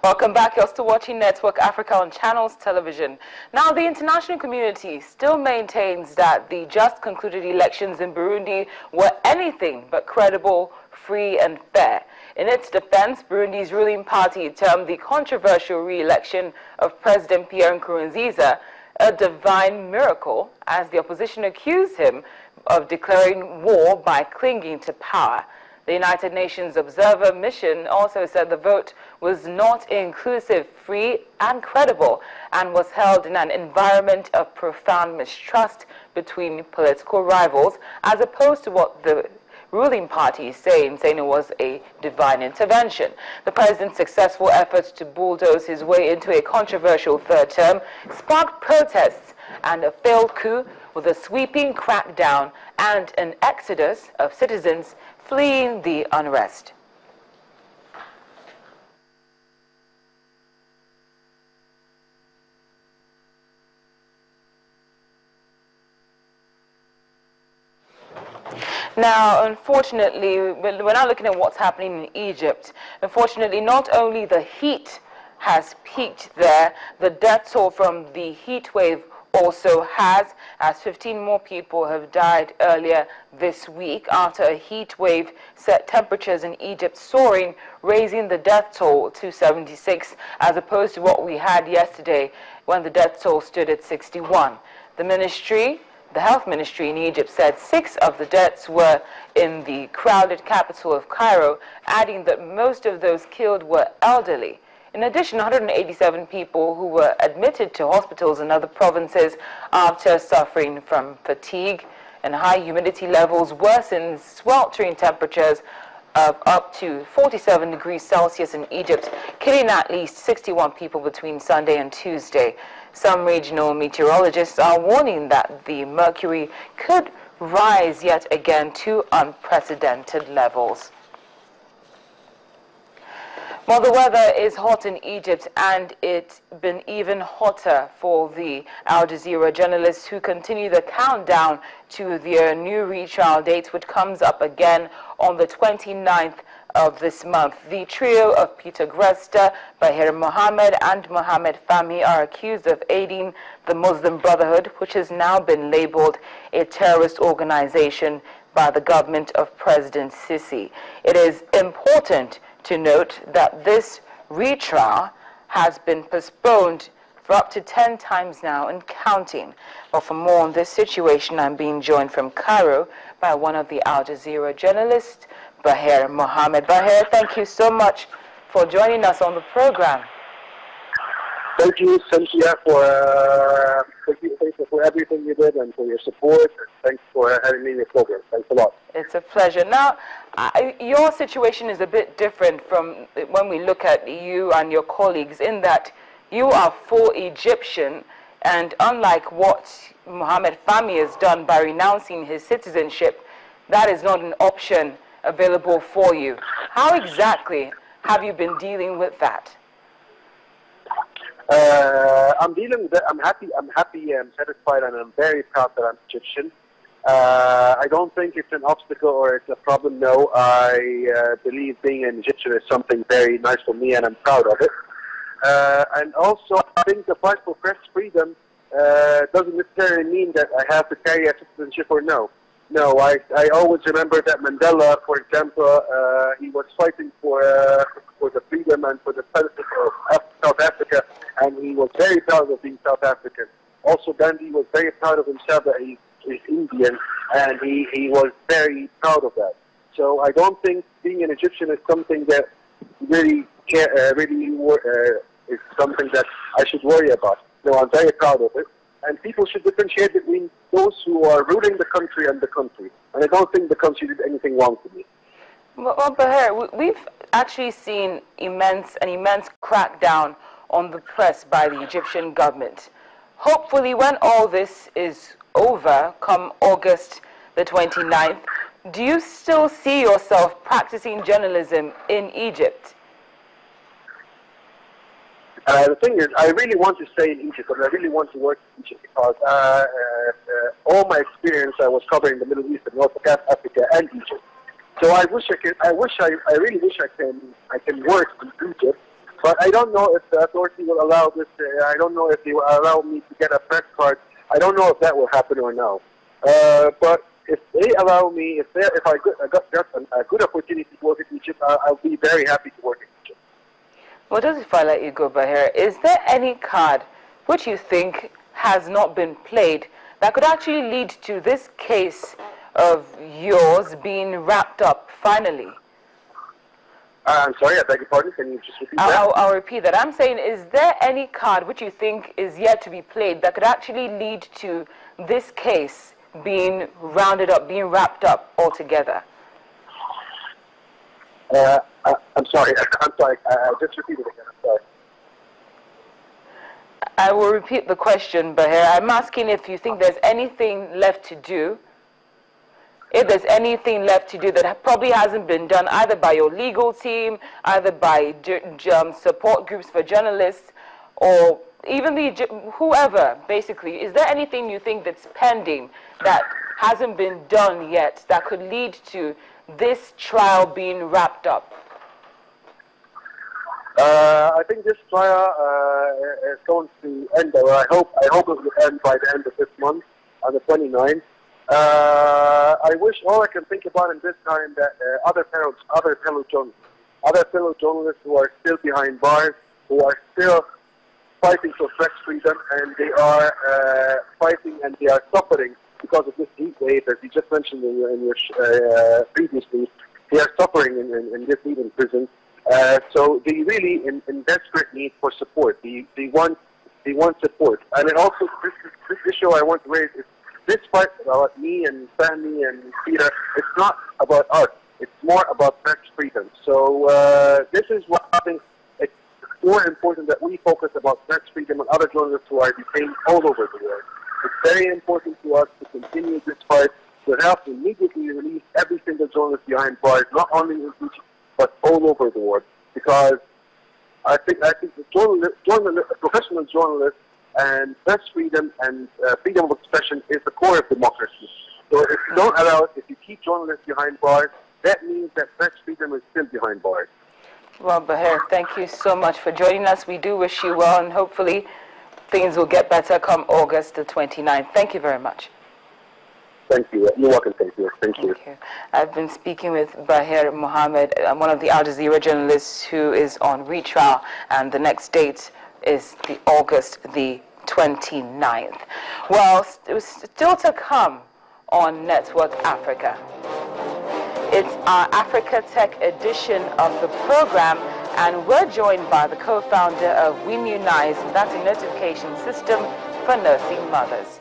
Welcome back. You're still watching Network Africa on Channels Television. Now, the international community still maintains that the just concluded elections in Burundi were anything but credible, free and fair. In its defense, Burundi's ruling party termed the controversial re-election of President Pierre Nkurunziza a divine miracle, as the opposition accused him of declaring war by clinging to power. The United Nations Observer Mission also said the vote was not inclusive, free and credible, and was held in an environment of profound mistrust between political rivals, as opposed to what the ruling party is saying it was a divine intervention. The president's successful efforts to bulldoze his way into a controversial third term sparked protests and a failed coup, with a sweeping crackdown and an exodus of citizens fleeing the unrest. Now, unfortunately, we're now looking at what's happening in Egypt. Unfortunately, not only the heat has peaked there, the death toll from the heat wave also has, as 15 more people have died earlier this week after a heat wave set temperatures in Egypt soaring, raising the death toll to 76, as opposed to what we had yesterday when the death toll stood at 61. The health ministry in Egypt said 6 of the deaths were in the crowded capital of Cairo, adding that most of those killed were elderly. In addition, 187 people who were admitted to hospitals in other provinces after suffering from fatigue and high humidity levels worsened sweltering temperatures of up to 47 degrees Celsius in Egypt, killing at least 61 people between Sunday and Tuesday. Some regional meteorologists are warning that the mercury could rise yet again to unprecedented levels. Well, the weather is hot in Egypt, and it's been even hotter for the Al-Jazeera journalists who continue the countdown to their new retrial date, which comes up again on the 29th of this month. The trio of Peter Gresta, Bahir Mohammed and Mohammed Fahmy are accused of aiding the Muslim Brotherhood, which has now been labeled a terrorist organization by the government of President Sisi. It is important to note that this retrial has been postponed for up to 10 times now and counting. Well, for more on this situation, I'm being joined from Cairo by one of the Al Jazeera journalists, Bahir Mohammed. Bahir, thank you so much for joining us on the program. Thank you, Cynthia, for everything you did and for your support. Thanks for having me in your program. Thanks a lot. It's a pleasure. Now, your situation is a bit different from when we look at you and your colleagues, in that you are full Egyptian, and unlike what Mohammed Fahmy has done by renouncing his citizenship, that is not an option available for you. How exactly have you been dealing with that? I'm dealing with it. I'm happy, I'm satisfied, and I'm very proud that I'm Egyptian. I don't think it's an obstacle or it's a problem. No, I believe being an Egyptian is something very nice for me, and I'm proud of it. And also, I think the fight for press freedom doesn't necessarily mean that I have to carry a citizenship or no. No, I always remember that Mandela, for example, he was fighting for the freedom and for the citizenship of South Africa, and he was very proud of being South African. Also, Gandhi was very proud of himself that he's Indian, and he was very proud of that. So I don't think being an Egyptian is something that really is something that I should worry about. No, I'm very proud of it. And people should differentiate between those who are ruling the country and the country. And I don't think the country did anything wrong to me. Well, Bahir, we've actually seen an immense crackdown on the press by the Egyptian government. Hopefully, when all this is over, come August the 29th, do you still see yourself practicing journalism in Egypt? The thing is, I really want to stay in Egypt, and I really want to work in Egypt because all my experience I was covering the Middle East and North Africa and Egypt. So I really wish I can work in Egypt, But I don't know if the authority will allow this. I don't know if they will allow me to get a press card. I don't know if that will happen or no. But if they allow me, if I got a good opportunity to work in Egypt, I'll be very happy to work in Egypt. Well, just if I let you go, Bahir, is there any card which you think has not been played that could actually lead to this case of yours being wrapped up finally? I'm sorry, I beg your pardon. Can you just repeat that? I'll repeat that. I'm saying, is there any card which you think is yet to be played that could actually lead to this case being rounded up, being wrapped up altogether? I'm sorry. I'm sorry. Just repeat it again. I'm sorry. I will repeat the question, Bahir. I'm asking if you think there's anything left to do. If there's anything left to do that probably hasn't been done either by your legal team, either by support groups for journalists, or even whoever, basically. Is there anything you think that's pending that hasn't been done yet that could lead to this trial being wrapped up? I think this trial is going to end, or I hope it will end by the end of this month, on the 29th. I wish all I can think about in this time that other fellow journalists who are still behind bars, who are still fighting for press freedom, and they are fighting and they are suffering because of this heat wave, as you just mentioned in your previously. They are suffering in this heat in prison. So they really in desperate need for support. They want support. And then also this issue I want to raise is this fight about me and Fahmy and Peter. It's not about us. It's more about press freedom. So this is what I think it's more important that we focus about press freedom and other journalists who are detained all over the world. It's very important to us to continue this fight to help immediately release every single journalist behind bars, not only in Egypt, but all over the world, because I think the professional journalists and press freedom and freedom of expression is the core of democracy. So if you don't allow it, if you keep journalists behind bars, that means that press freedom is still behind bars. Well, Bahir, thank you so much for joining us. We do wish you well, and hopefully things will get better come August the 29th. Thank you very much. Thank you. You're welcome. Thank you. Thank you. I've been speaking with Bahir Mohammed, one of the Al-Jazeera journalists who is on retrial, and the next date is the August the 29th. Well, it was still to come on Network Africa. It's our Africa Tech edition of the program, and we're joined by the co-founder of WeMunize, that's a notification system for nursing mothers.